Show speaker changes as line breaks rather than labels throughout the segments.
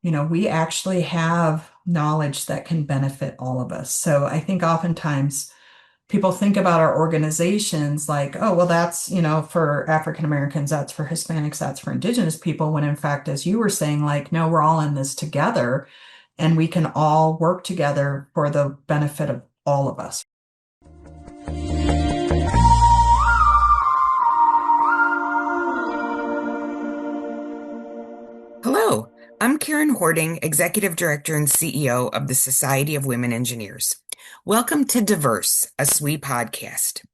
we actually have knowledge that can benefit all of us. So I think oftentimes people think about our organizations like, oh, well, that's, for African Americans, that's for Hispanics, that's for Indigenous people, when in fact, as you were saying, like, no, we're all in this together and we can all work together for the benefit of all of us.
Hello, I'm Karen Horting, Executive Director and CEO of the Society of Women Engineers. Welcome to Diverse, a SWE podcast.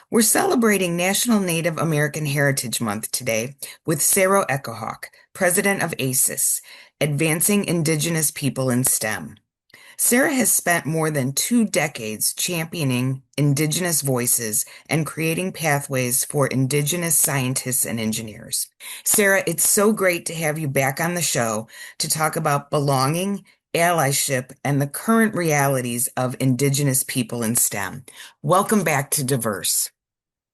We're celebrating National Native American Heritage Month today with Sarah EchoHawk, President of AISES, Advancing Indigenous People in STEM. Sarah has spent more than 2 decades championing Indigenous voices and creating pathways for Indigenous scientists and engineers. Sarah, it's so great to have you back on the show to talk about belonging, allyship, and the current realities of Indigenous people in STEM. Welcome back to Diverse.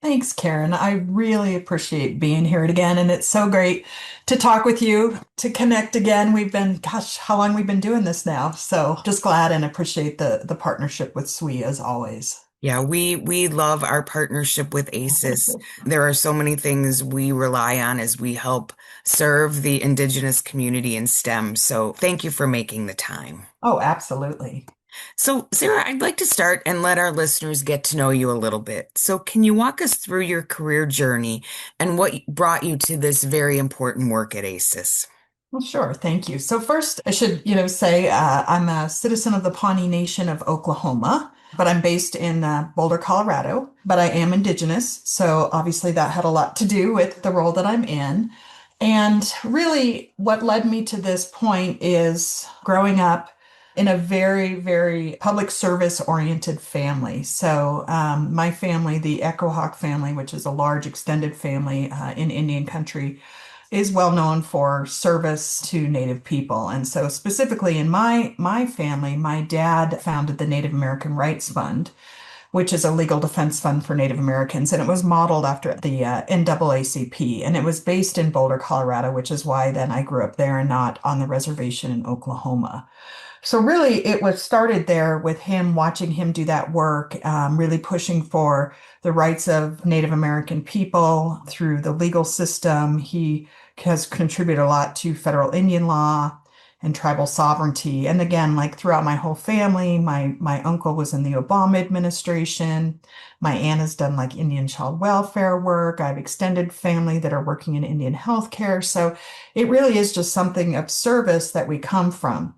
Thanks, Karen. I really appreciate being here again. And it's so great to talk with you, to connect again. Gosh, how long we've been doing this now. So just glad and appreciate the partnership with SWE as always.
Yeah, we love our partnership with AISES. There are so many things we rely on as we help serve the Indigenous community in STEM. So thank you for making the time.
Oh, absolutely.
So, Sarah, I'd like to start and let our listeners get to know you a little bit. So, can you walk us through your career journey and what brought you to this very important work at AISES?
Well, sure. Thank you. So first, I should, say I'm a citizen of the Pawnee Nation of Oklahoma, but I'm based in Boulder, Colorado. But I am Indigenous, so obviously that had a lot to do with the role that I'm in. And really, what led me to this point is growing up in a very, very public service oriented family. So my family, the EchoHawk family, which is a large extended family in Indian country, is well known for service to Native people. And so specifically in my family, my dad founded the Native American Rights Fund, which is a legal defense fund for Native Americans. And it was modeled after the NAACP. And it was based in Boulder, Colorado, which is why then I grew up there and not on the reservation in Oklahoma. So really, it was started there with him watching him do that work, really pushing for the rights of Native American people through the legal system. He has contributed a lot to federal Indian law and tribal sovereignty. And again, like throughout my whole family, my uncle was in the Obama administration. My aunt has done like Indian child welfare work. I have extended family that are working in Indian healthcare. So it really is just something of service that we come from.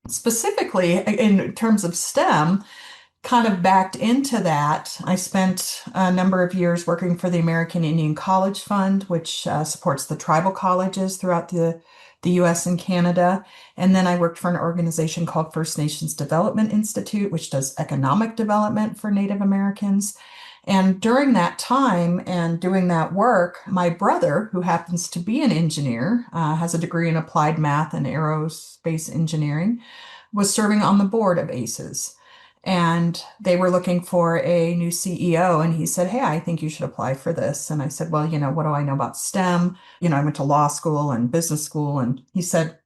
Specifically, in terms of STEM, kind of backed into that. I spent a number of years working for the American Indian College Fund, which supports the tribal colleges throughout the US and Canada. And then I worked for an organization called First Nations Development Institute, which does economic development for Native Americans. And during that time and doing that work, my brother, who happens to be an engineer, has a degree in applied math and aerospace engineering, was serving on the board of AISES. And they were looking for a new CEO. And he said, "Hey, I think you should apply for this." And I said, "Well, what do I know about STEM? I went to law school and business school." And he said,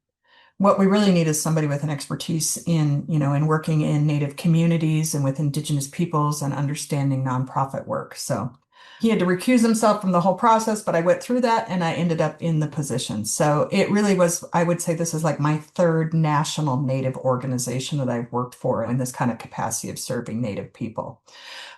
"What we really need is somebody with an expertise in working in Native communities and with Indigenous peoples and understanding nonprofit work." So he had to recuse himself from the whole process, but I went through that and I ended up in the position. So it really was, I would say this is like my third national Native organization that I've worked for in this kind of capacity of serving Native people.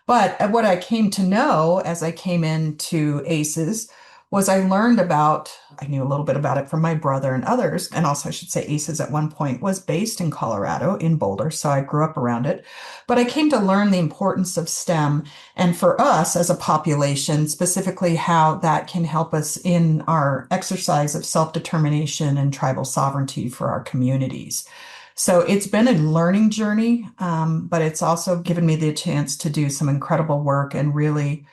But what I came to know as I came into AISES was I knew a little bit about it from my brother and others. And also, I should say, AISES at one point was based in Colorado, in Boulder. So I grew up around it. But I came to learn the importance of STEM and for us as a population, specifically how that can help us in our exercise of self-determination and tribal sovereignty for our communities. So it's been a learning journey, but it's also given me the chance to do some incredible work and really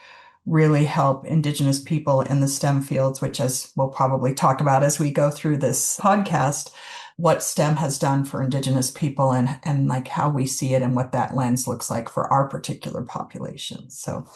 help Indigenous people in the STEM fields, which, as we'll probably talk about as we go through this podcast, what STEM has done for Indigenous people and like how we see it and what that lens looks like for our particular population. So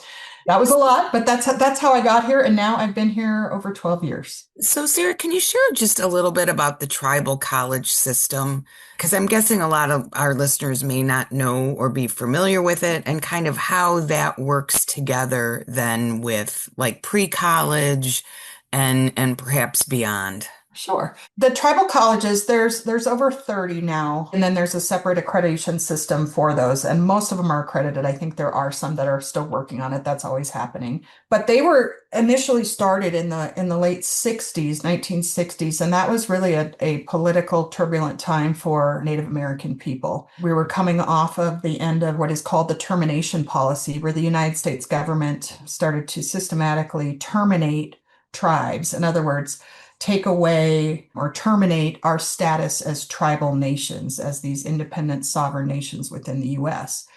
That was a lot, but that's how I got here, and now I've been here over 12 years.
So, Sarah, can you share just a little bit about the tribal college system? Because I'm guessing a lot of our listeners may not know or be familiar with it, and kind of how that works together then with like pre-college and perhaps beyond.
Sure. The tribal colleges, there's over 30 now, and then there's a separate accreditation system for those, and most of them are accredited. I think there are some that are still working on it. That's always happening. But they were initially started in the late 60s, 1960s, and that was really a political turbulent time for Native American people. We were coming off of the end of what is called the termination policy, where the United States government started to systematically terminate tribes. In other words, take away or terminate our status as tribal nations, as these independent sovereign nations within the US.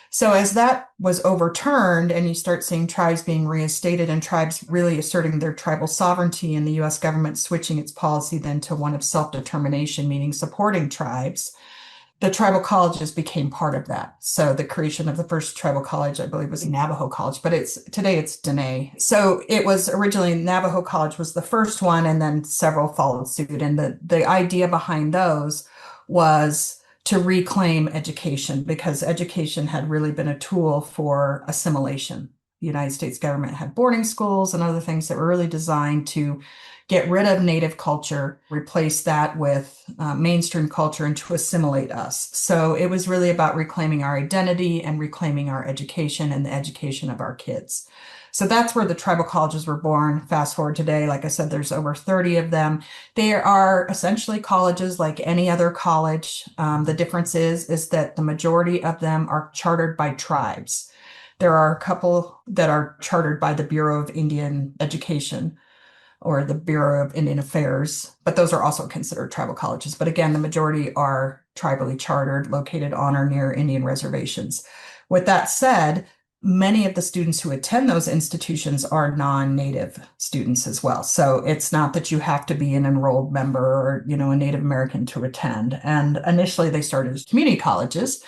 So as that was overturned and you start seeing tribes being reinstated and tribes really asserting their tribal sovereignty and the US government switching its policy then to one of self-determination, meaning supporting tribes, the tribal colleges became part of that. So the creation of the first tribal college, I believe, was Navajo College, but today it's Dene. So it was originally Navajo College was the first one, and then several followed suit. And the idea behind those was to reclaim education, because education had really been a tool for assimilation. The United States government had boarding schools and other things that were really designed to get rid of native culture, replace that with mainstream culture, and to assimilate us. So it was really about reclaiming our identity and reclaiming our education and the education of our kids. So that's where the tribal colleges were born. Fast forward today, like I said, there's over 30 of them. They are essentially colleges like any other college. The difference is that the majority of them are chartered by tribes. There are a couple that are chartered by the Bureau of Indian Education or the Bureau of Indian Affairs, but those are also considered tribal colleges. But again, the majority are tribally chartered, located on or near Indian reservations. With that said, many of the students who attend those institutions are non-Native students as well. So it's not that you have to be an enrolled member or, a Native American to attend. And initially they started as community colleges,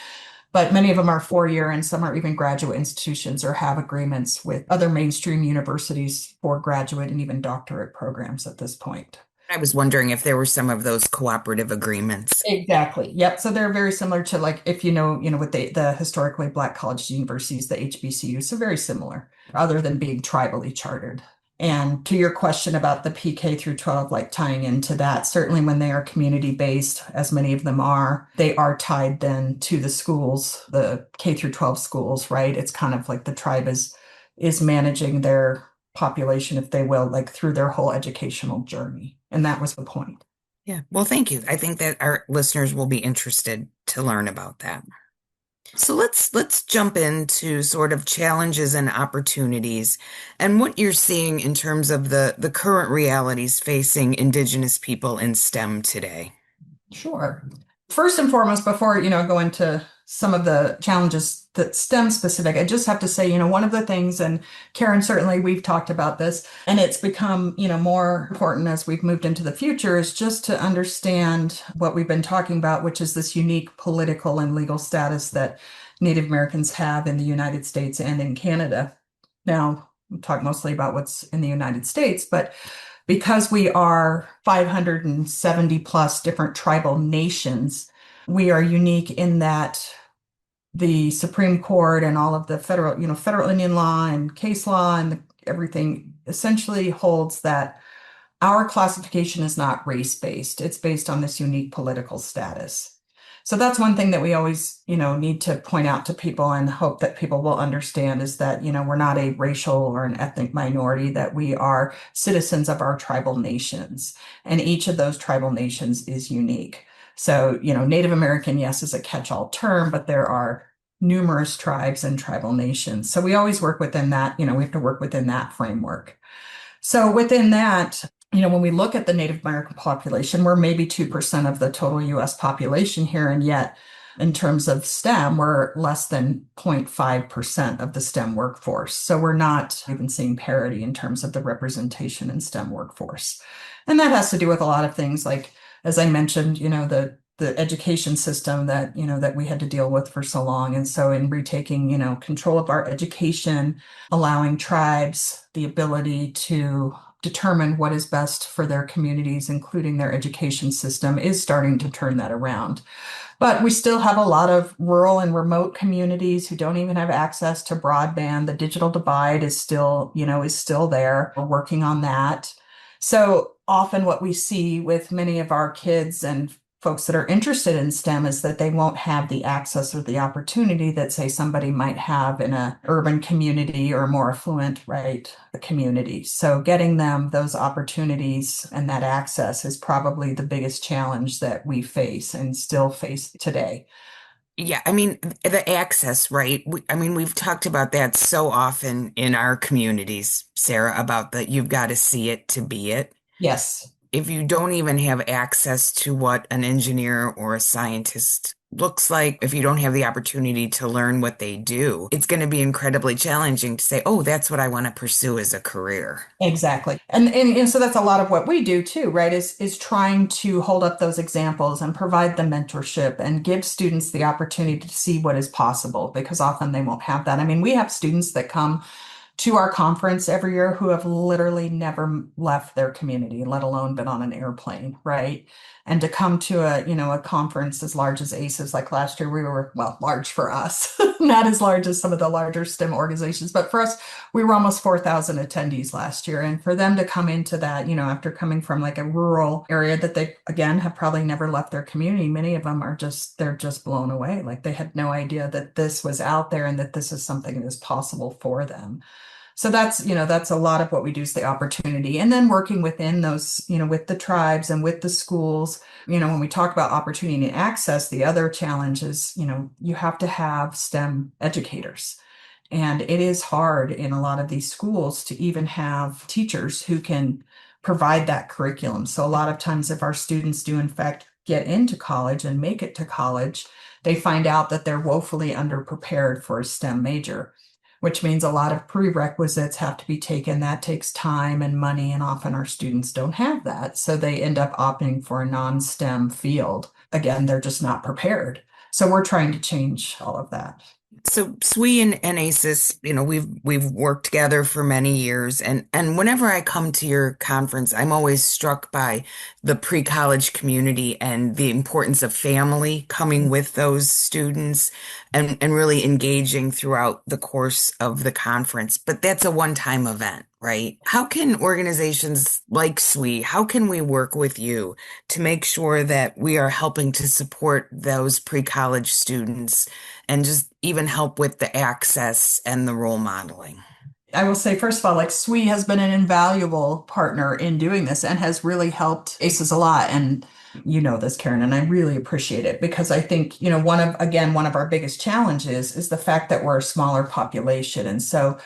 but many of them are 4-year and some are even graduate institutions or have agreements with other mainstream universities for graduate and even doctorate programs at this point.
I was wondering if there were some of those cooperative agreements.
Exactly. Yep. So they're very similar to, like, if with the historically Black college universities, the HBCUs, so very similar, other than being tribally chartered. And to your question about the PK through 12, like tying into that, certainly when they are community based, as many of them are, they are tied then to the schools, the K through 12 schools, right? It's kind of like the tribe is managing their population, if they will, like through their whole educational journey. And that was the point.
Yeah. Well, thank you. I think that our listeners will be interested to learn about that. So let's jump into sort of challenges and opportunities and what you're seeing in terms of the current realities facing Indigenous people in STEM today.
Sure. First and foremost, before, go into some of the challenges that STEM specific, I just have to say, one of the things, and Karen, certainly we've talked about this, and it's become, more important as we've moved into the future, is just to understand what we've been talking about, which is this unique political and legal status that Native Americans have in the United States and in Canada. Now, we'll talk mostly about what's in the United States, but because we are 570 plus different tribal nations, we are unique in that the Supreme Court and all of the federal Indian law and case law and everything essentially holds that our classification is not race-based. It's based on this unique political status. So that's one thing that we always, need to point out to people and hope that people will understand, is that, we're not a racial or an ethnic minority, that we are citizens of our tribal nations. And each of those tribal nations is unique. So, Native American, yes, is a catch-all term, but there are numerous tribes and tribal nations. So we always work within that, we have to work within that framework. So within that, when we look at the Native American population, we're maybe 2% of the total US population here. And yet, in terms of STEM, we're less than 0.5% of the STEM workforce. So we're not even seeing parity in terms of the representation in STEM workforce. And that has to do with a lot of things, like, as I mentioned, the the education system that, that we had to deal with for so long. And so in retaking, control of our education, allowing tribes the ability to determine what is best for their communities, including their education system, is starting to turn that around. But we still have a lot of rural and remote communities who don't even have access to broadband. The digital divide is still there. We're working on that. So often what we see with many of our kids and folks that are interested in STEM is that they won't have the access or the opportunity that, say, somebody might have in an urban community or a more affluent, right, community. So getting them those opportunities and that access is probably the biggest challenge that we face and still face today.
Yeah, I mean, the access, right? We've talked about that so often in our communities, Sarah, about that you've got to see it to be it.
Yes.
If you don't even have access to what an engineer or a scientist looks like, if you don't have the opportunity to learn what they do, it's going to be incredibly challenging to say, oh, that's what I want to pursue as a career.
Exactly. And so that's a lot of what we do too, right? Is trying to hold up those examples and provide the mentorship and give students the opportunity to see what is possible because often they won't have that. I mean, we have students that come to our conference every year who have literally never left their community, let alone been on an airplane, right? And to come to a conference as large as AISES, like last year, we were, well, large for us, not as large as some of the larger STEM organizations, but for us, we were almost 4,000 attendees last year. And for them to come into that, after coming from like a rural area that they, again, have probably never left their community, many of them they're just blown away. Like they had no idea that this was out there and that this is something that is possible for them. So that's a lot of what we do is the opportunity. And then working within those, with the tribes and with the schools, when we talk about opportunity and access, the other challenge is, you have to have STEM educators. And it is hard in a lot of these schools to even have teachers who can provide that curriculum. So a lot of times if our students do in fact get into college and make it to college, they find out that they're woefully underprepared for a STEM major, which means a lot of prerequisites have to be taken. That takes time and money, and often our students don't have that. So they end up opting for a non-STEM field. Again, they're just not prepared. So we're trying to change all of that.
So SWE and AISES, we've worked together for many years, and whenever I come to your conference, I'm always struck by the pre-college community and the importance of family coming with those students and really engaging throughout the course of the conference. But that's a one-time event, right? How can organizations like SWE, how can we work with you to make sure that we are helping to support those pre-college students and just even help with the access and the role modeling?
I will say, first of all, like SWE has been an invaluable partner in doing this and has really helped ACES a lot. And you know this, Karen, and I really appreciate it because I think, one of our biggest challenges is the fact that we're a smaller population. And so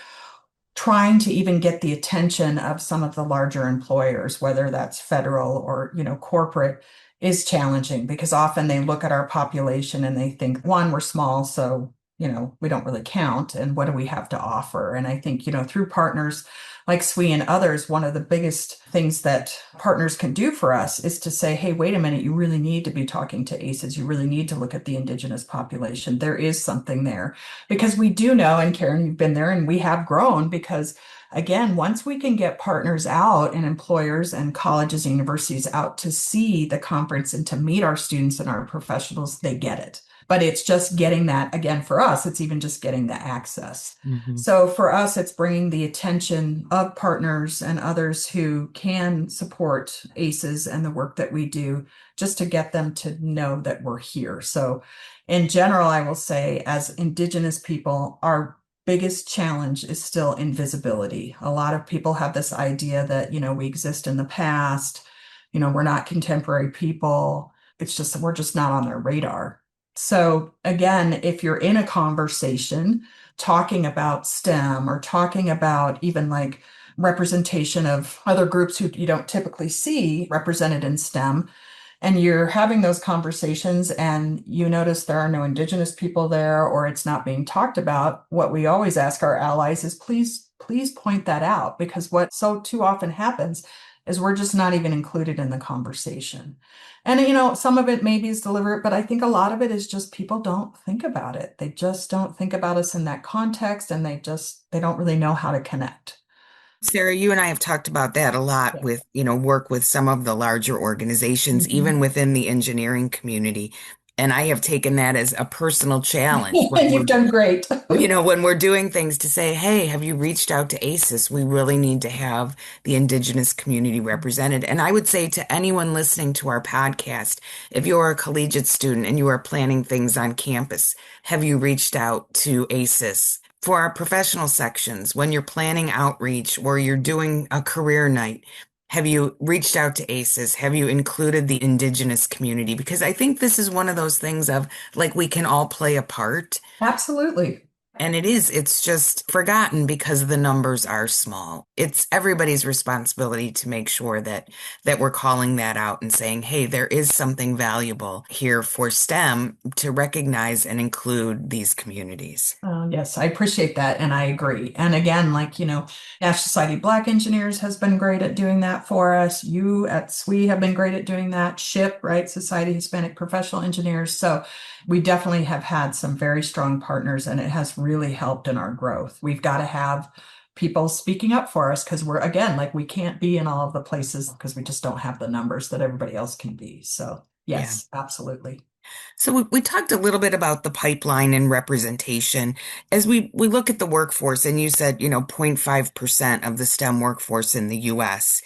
trying to even get the attention of some of the larger employers, whether that's federal or, corporate, is challenging because often they look at our population and they think, one, we're small, so, we don't really count. And what do we have to offer? And I think, through partners like SWE and others, one of the biggest things that partners can do for us is to say, hey, wait a minute, you really need to be talking to ACES. You really need to look at the Indigenous population. There is something there because we do know, and Karen, you've been there and we have grown because again, once we can get partners out and employers and colleges and universities out to see the conference and to meet our students and our professionals, they get it. But it's just getting that, again, for us, it's even just getting the access.
Mhm.
So for us, it's bringing the attention of partners and others who can support ACES and the work that we do, just to get them to know that we're here. So in general, I will say, as Indigenous people, our biggest challenge is still invisibility. A lot of people have this idea that, we exist in the past, we're not contemporary people. It's just, we're just not on their radar. So again, if you're in a conversation talking about STEM or talking about even like representation of other groups who you don't typically see represented in STEM, and you're having those conversations and you notice there are no Indigenous people there or it's not being talked about, what we always ask our allies is please point that out, because what so too often happens is we're just not even included in the conversation. And some of it maybe is deliberate, but I think a lot of it is just people don't think about it. They just don't think about us in that context, and they don't really know how to connect.
Sarah, you and I have talked about that a lot
Yeah.
with, work with some of the larger organizations, even
Mhm.
within the engineering community. And I have taken that as a personal challenge when
You've done great.
when we're doing things to say, hey, have you reached out to AISES? We really need to have the Indigenous community represented. And I would say to anyone listening to our podcast, if you're a collegiate student and you are planning things on campus, have you reached out to AISES? For our professional sections, when you're planning outreach or you're doing a career night, have you reached out to AISES? Have you included the Indigenous community? Because I think this is one of those things of like we can all play a part.
Absolutely.
And it's just forgotten because the numbers are small. It's everybody's responsibility to make sure that we're calling that out and saying, hey, there is something valuable here for STEM to recognize and include these communities.
Yes, I appreciate that, and I agree. And again, like, National Society of Black Engineers has been great at doing that for us. You at SWE have been great at doing that. SHIP, right? Society of Hispanic Professional Engineers. So we definitely have had some very strong partners, and it has really helped in our growth. We've got to have people speaking up for us because we're, again, like we can't be in all of the places because we just don't have the numbers that everybody else can be. So,
Yeah.
yes, absolutely.
So we talked a little bit about the pipeline and representation. As we look at the workforce, and you said, 0.5% of the STEM workforce in the US.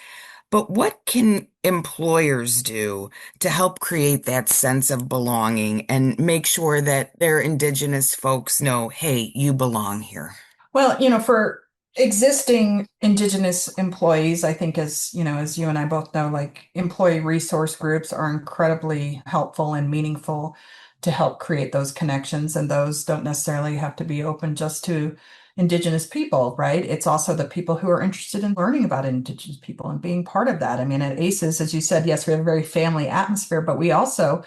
But what can employers do to help create that sense of belonging and make sure that their Indigenous folks know, hey, you belong here?
Well, for existing Indigenous employees, I think as you and I both know, like employee resource groups are incredibly helpful and meaningful to help create those connections. And those don't necessarily have to be open just to Indigenous people, right? It's also the people who are interested in learning about Indigenous people and being part of that. I mean, at ACES, as you said, yes, we have a very family atmosphere, but we also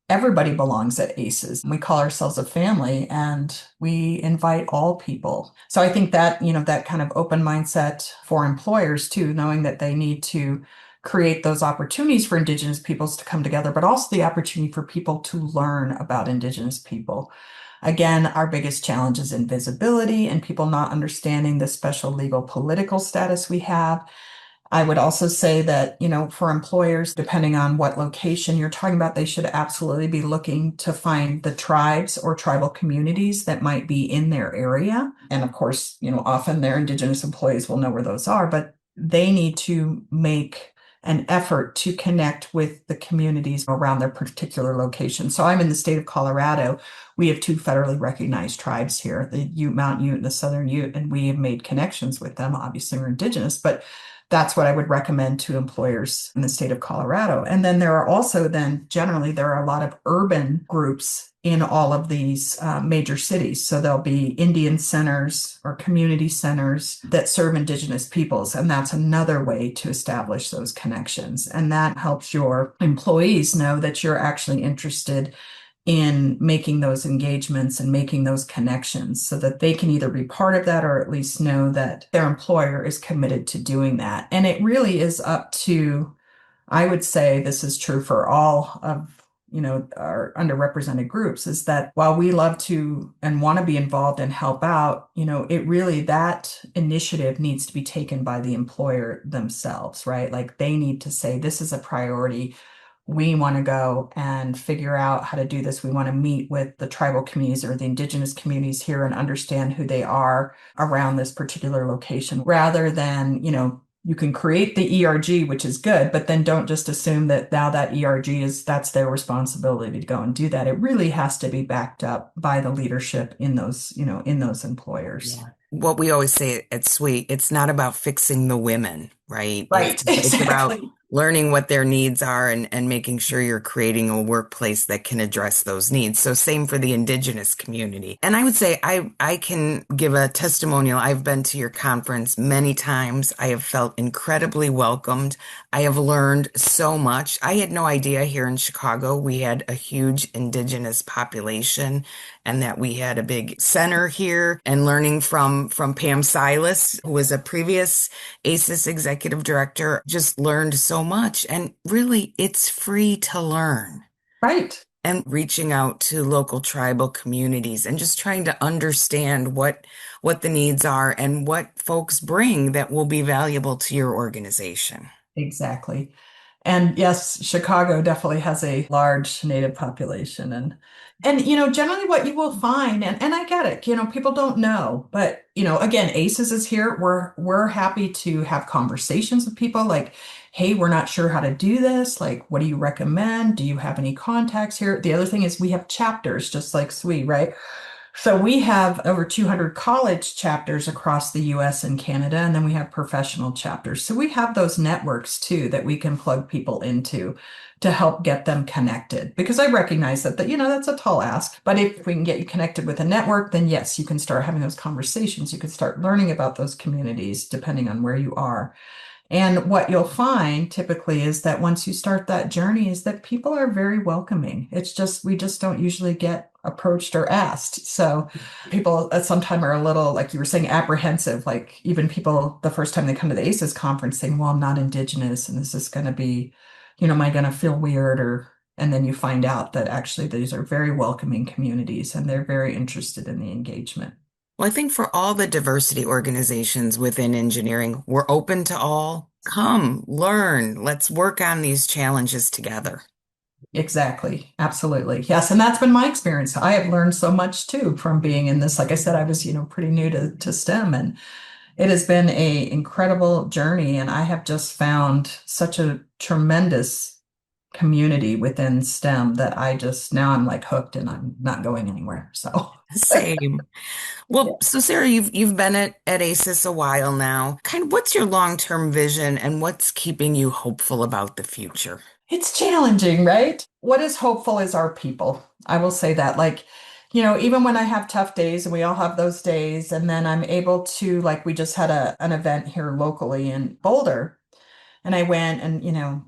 everybody belongs at ACES. We call ourselves a family and we invite all people. So I think that, that kind of open mindset for employers too, knowing that they need to create those opportunities for Indigenous peoples to come together, but also the opportunity for people to learn about Indigenous people. Again, our biggest challenge is invisibility and people not understanding the special legal political status we have. I would also say that, for employers, depending on what location you're talking about, they should absolutely be looking to find the tribes or tribal communities that might be in their area. And of course, often their Indigenous employees will know where those are, but they need to make an effort to connect with the communities around their particular location. So I'm in the state of Colorado. We have two federally recognized tribes here, the Ute, Mountain Ute, and the Southern Ute, and we have made connections with them. Obviously, we're Indigenous, but that's what I would recommend to employers in the state of Colorado. And then there are also generally there are a lot of urban groups in all of these major cities. So there'll be Indian centers or community centers that serve Indigenous peoples. And that's another way to establish those connections. And that helps your employees know that you're actually interested in making those engagements and making those connections so that they can either be part of that or at least know that their employer is committed to doing that. And it really is up to, I would say this is true for all of our underrepresented groups, is that while we love to and want to be involved and help out, it really that initiative needs to be taken by the employer themselves, right? Like they need to say, this is a priority. We want to go and figure out how to do this. We want to meet with the tribal communities or the Indigenous communities here and understand who they are around this particular location rather than, you can create the ERG, which is good, but then don't just assume that now that that's their responsibility to go and do that. It really has to be backed up by the leadership in those employers.
Yeah. What we always say at Sweet, it's not about fixing the women, right?
Right,
It's about
exactly.
learning what their needs are and making sure you're creating a workplace that can address those needs. So same for the Indigenous community. And I would say I can give a testimonial. I've been to your conference many times. I have felt incredibly welcomed. I have learned so much. I had no idea here in Chicago we had a huge Indigenous population and that we had a big center here, and learning from Pam Silas, who was a previous AISES executive director, just learned so much. And really, it's free to learn.
Right.
And reaching out to local tribal communities and just trying to understand what the needs are and what folks bring that will be valuable to your organization.
Exactly. And yes, Chicago definitely has a large Native population and generally what you will find and I get it, people don't know, but again, ACES is here. We're happy to have conversations with people like, hey, we're not sure how to do this. Like, what do you recommend? Do you have any contacts here? The other thing is we have chapters just like SWE, right? So we have over 200 college chapters across the US and Canada, and then we have professional chapters. So we have those networks too that we can plug people into to help get them connected. Because I recognize that that's a tall ask. But if we can get you connected with a network, then yes, you can start having those conversations. You can start learning about those communities depending on where you are. And what you'll find typically is that once you start that journey is that people are very welcoming. It's just, we just don't usually get approached or asked. So people sometimes are a little, like you were saying, apprehensive. Like even people, the first time they come to the ACES conference saying, well, I'm not Indigenous and this is going to be, am I going to feel weird and then you find out that actually these are very welcoming communities and they're very interested in the engagement.
Well, I think for all the diversity organizations within engineering, we're open to all. Come, learn. Let's work on these challenges together.
Exactly. Absolutely. Yes. And that's been my experience. I have learned so much too from being in this. Like I said, I was, pretty new to STEM and it has been a incredible journey. And I have just found such a tremendous community within STEM that now I'm like hooked and I'm not going anywhere. So
Same.
yeah.
Well, so Sarah, you've been at ACES a while now. Kind of what's your long-term vision and what's keeping you hopeful about the future?
It's challenging, right? What is hopeful is our people. I will say that. Like, even when I have tough days, and we all have those days, and then I'm able to, like, we just had an event here locally in Boulder, and I went and,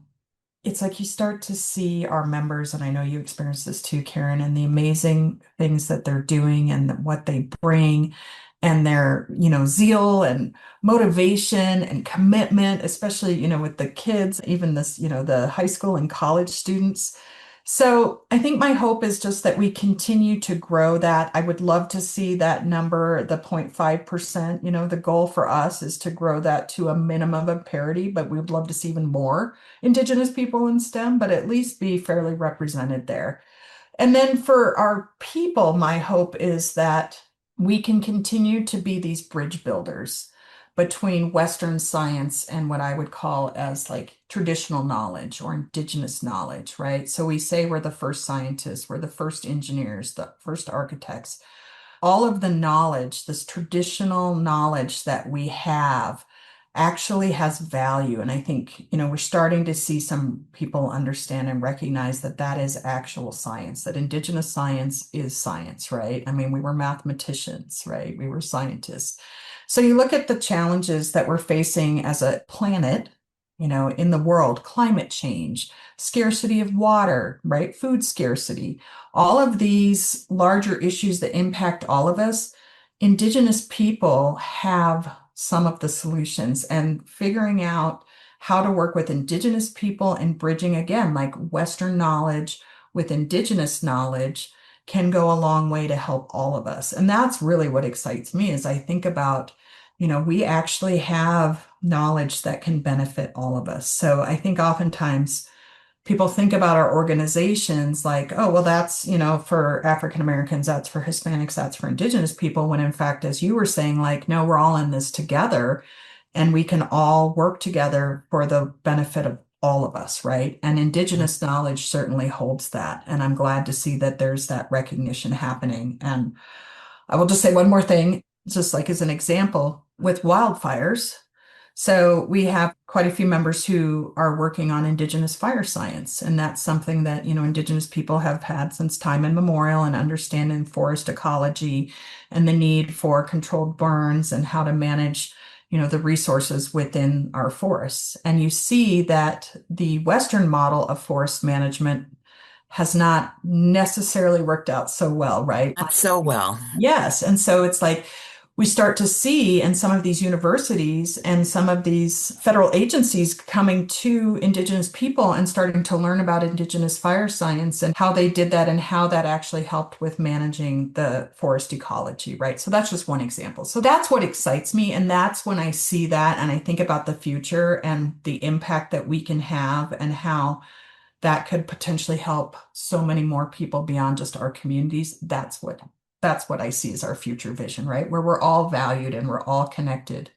it's like you start to see our members, and I know you experience this too, Karen, and the amazing things that they're doing and what they bring and their, zeal and motivation and commitment, especially, with the kids, even this, the high school and college students. So I think my hope is just that we continue to grow that. I would love to see that number, the 0.5%. The goal for us is to grow that to a minimum of parity, but we would love to see even more Indigenous people in STEM, but at least be fairly represented there. And then for our people, my hope is that we can continue to be these bridge builders between Western science and what I would call as like traditional knowledge or indigenous knowledge, right? So we say we're the first scientists, we're the first engineers, the first architects. All of the knowledge, this traditional knowledge that we have actually has value. And I think, we're starting to see some people understand and recognize that that is actual science, that indigenous science is science, right? I mean, we were mathematicians, right? We were scientists. So you look at the challenges that we're facing as a planet, in the world, climate change, scarcity of water, right? Food scarcity, all of these larger issues that impact all of us. Indigenous people have some of the solutions and figuring out how to work with Indigenous people and bridging again, like Western knowledge with Indigenous knowledge can go a long way to help all of us. And that's really what excites me as I think about, we actually have knowledge that can benefit all of us. So I think oftentimes people think about our organizations like, oh, well, that's, for African Americans, that's for Hispanics, that's for Indigenous people, when in fact, as you were saying, like, no, we're all in this together and we can all work together for the benefit of all of us, right? And Indigenous knowledge certainly holds that. And I'm glad to see that there's that recognition happening. And I will just say one more thing, just like as an example, with wildfires. So we have quite a few members who are working on Indigenous fire science, and that's something that, Indigenous people have had since time immemorial and understanding forest ecology and the need for controlled burns and how to manage, the resources within our forests. And you see that the Western model of forest management has not necessarily worked out so well, right?
Not so well.
Yes. And so it's like we start to see in some of these universities and some of these federal agencies coming to Indigenous people and starting to learn about Indigenous fire science and how they did that and how that actually helped with managing the forest ecology, right? So that's just one example. So that's what excites me. And that's when I see that and I think about the future and the impact that we can have and how that could potentially help so many more people beyond just our communities. That's what I see as our future vision, right? Where we're all valued and we're all connected.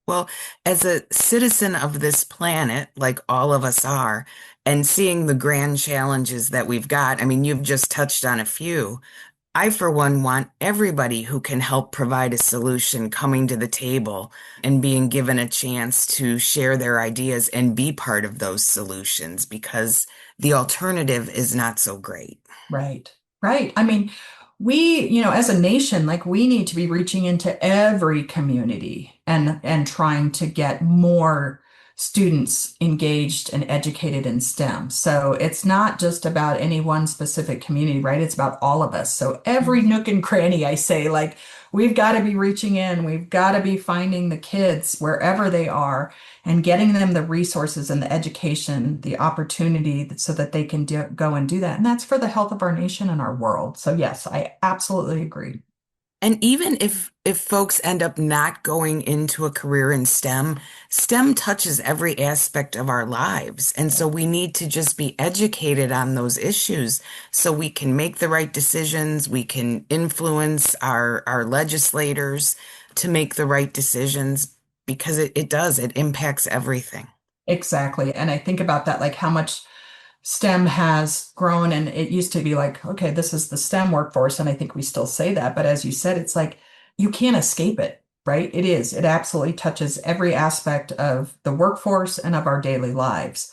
Well, as a citizen of this planet, like all of us are, and seeing the grand challenges that we've got, I mean, you've just touched on a few. I, for one, want everybody who can help provide a solution coming to the table and being given a chance to share their ideas and be part of those solutions because the alternative is not so great.
Right. Right. I mean, we, as a nation, like we need to be reaching into every community and trying to get more students engaged and educated in STEM. So it's not just about any one specific community, right? It's about all of us. So every nook and cranny, I say, like we've got to be reaching in, we've got to be finding the kids wherever they are and getting them the resources and the education, the opportunity so that they can go and do that. And that's for the health of our nation and our world. So yes, I absolutely agree.
And even if folks end up not going into a career in STEM, STEM touches every aspect of our lives. And so we need to just be educated on those issues so we can make the right decisions, we can influence our legislators to make the right decisions because it impacts everything.
Exactly. And I think about that, like how much STEM has grown. And it used to be like, okay, this is the STEM workforce. And I think we still say that. But as you said, it's like you can't escape it, right? It is. It absolutely touches every aspect of the workforce and of our daily lives.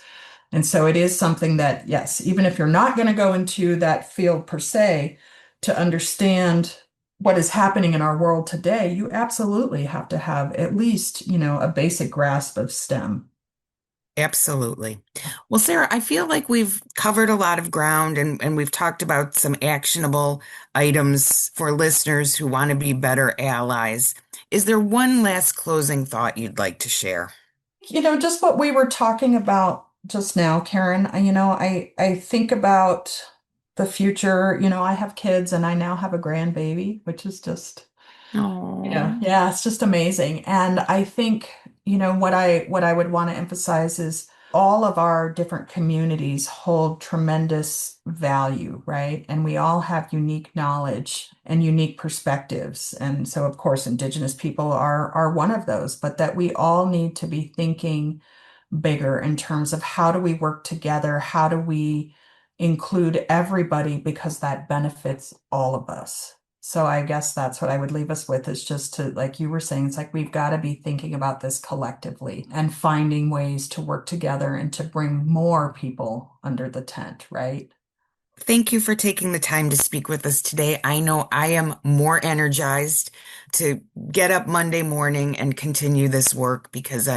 And so it is something that, yes, even if you're not going to go into that field per se, to understand what is happening in our world today, you absolutely have to have at least, a basic grasp of STEM.
Absolutely. Well, Sarah, I feel like we've covered a lot of ground and we've talked about some actionable items for listeners who want to be better allies. Is there one last closing thought you'd like to share?
Just what we were talking about just now, Karen, I think about the future. I have kids and I now have a grandbaby, which is just,
Oh,
yeah, it's just amazing. And I think, what I would want to emphasize is all of our different communities hold tremendous value, right? And we all have unique knowledge and unique perspectives. And so, of course, Indigenous people are one of those, but that we all need to be thinking bigger in terms of how do we work together? How do we include everybody because that benefits all of us? So I guess that's what I would leave us with is just to, like you were saying, it's like we've got to be thinking about this collectively and finding ways to work together and to bring more people under the tent, right?
thank you for taking the time to speak with us today. I know I am more energized to get up Monday morning and continue this work because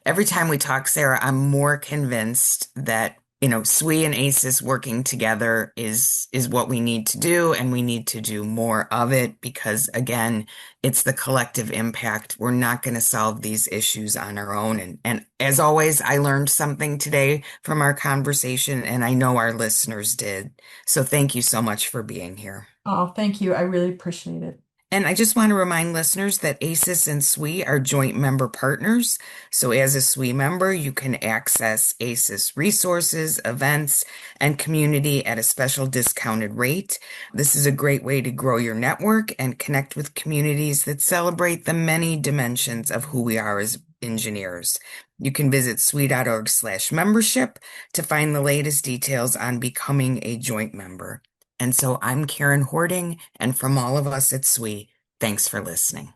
every time we talk, Sarah, I'm more convinced that, SWE and ACES working together is what we need to do, and we need to do more of it because, again, it's the collective impact. We're not going to solve these issues on our own. And as always, I learned something today from our conversation, and I know our listeners did. So thank you so much for being here.
Oh, thank you. I really appreciate it.
And I just want to remind listeners that ACES and SWE are joint member partners. So as a SWE member, you can access ACES resources, events, and community at a special discounted rate. This is a great way to grow your network and connect with communities that celebrate the many dimensions of who we are as engineers. You can visit swe.org/membership to find the latest details on becoming a joint member. And so I'm Karen Horting, and from all of us at SWE, thanks for listening.